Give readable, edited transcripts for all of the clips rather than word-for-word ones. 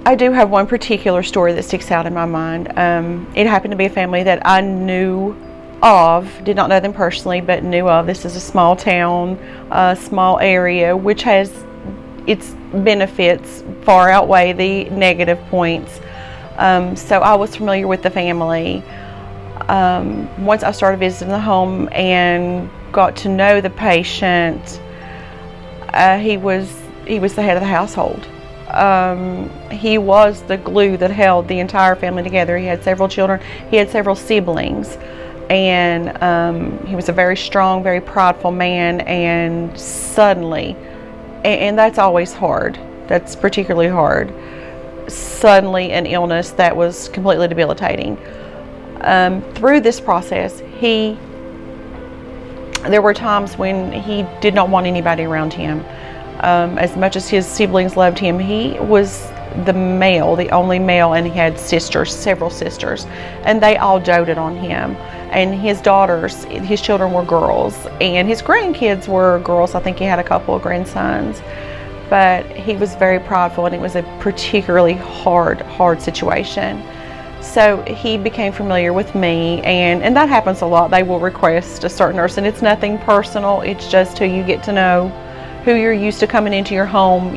I do have one particular story that sticks out in my mind. It happened to be a family that I knew of, did not know them personally, but knew of. This is a small town, a small area, which has its benefits far outweigh the negative points. So I was familiar with the family. Once I started visiting the home and got to know the patient, he was the head of the household. He was the glue that held the entire family together. He had several children. He had several siblings, and he was a very strong, very prideful man. And suddenly, and that's always hard. That's particularly hard. Suddenly, an illness that was completely debilitating. Through this process, there were times when he did not want anybody around him. As much as his siblings loved him, he was the only male, and he had sisters, several sisters, and they all doted on him. And his children were girls, and his grandkids were girls. I think he had a couple of grandsons, but he was very prideful, and it was a particularly hard situation. So he became familiar with me, and that happens a lot. They will request a certain nurse, and it's nothing personal. It's just who you get to know, who you're used to coming into your home,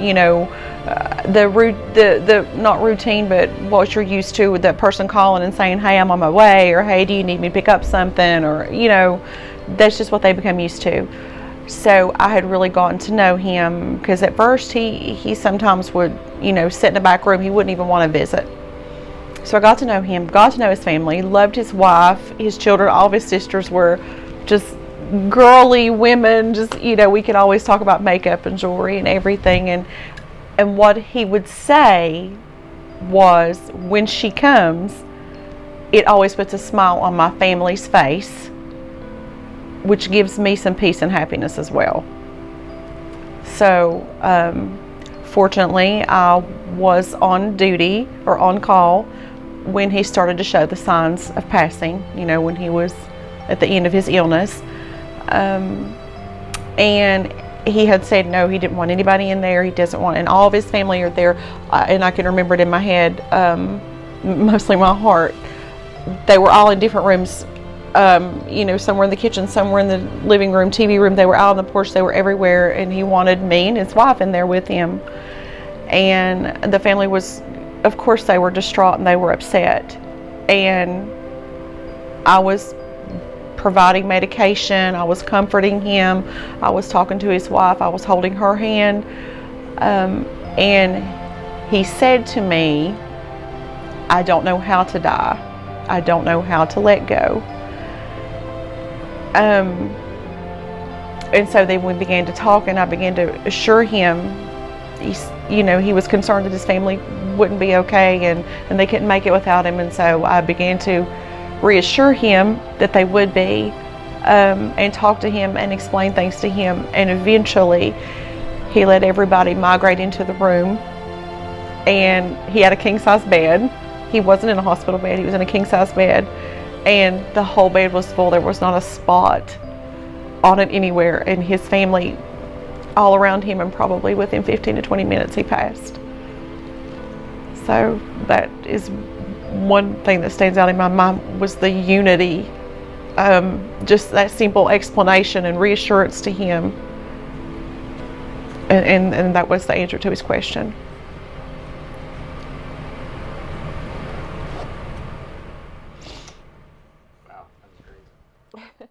the not routine, but what you're used to, with that person calling and saying, hey, I'm on my way, or hey, do you need me to pick up something, or that's just what they become used to. So I had really gotten to know him, because at first he sometimes would sit in the back room. He wouldn't even want to visit. So I got to know him, got to know his family, loved his wife, his children. All of his sisters were just girly women, just we could always talk about makeup and jewelry and everything, and what he would say was, when she comes, it always puts a smile on my family's face, which gives me some peace and happiness as well. So fortunately, I was on duty or on call when he started to show the signs of passing, when he was at the end of his illness. And he had said no, he didn't want anybody in there. He doesn't want, and all of his family are there. And I can remember it in my head, mostly my heart. They were all in different rooms, somewhere in the kitchen, somewhere in the living room, TV room. They were out on the porch. They were everywhere. And he wanted me and his wife in there with him. And the family was, of course, they were distraught and they were upset. And I was providing medication, I was comforting him, I was talking to his wife, I was holding her hand, and he said to me, I don't know how to die, I don't know how to let go. And so then we began to talk, and I began to assure him, he was concerned that his family wouldn't be okay, and they couldn't make it without him. And so I began to reassure him that they would be, and talk to him and explain things to him. And eventually he let everybody migrate into the room, and he had a king-size bed. He wasn't in a hospital bed, he was in a king-size bed, and the whole bed was full. There was not a spot on it anywhere, and his family all around him, and probably within 15 to 20 minutes he passed. So that is one thing that stands out in my mind, was the unity, just that simple explanation and reassurance to him, and that was the answer to his question. Wow, that's great.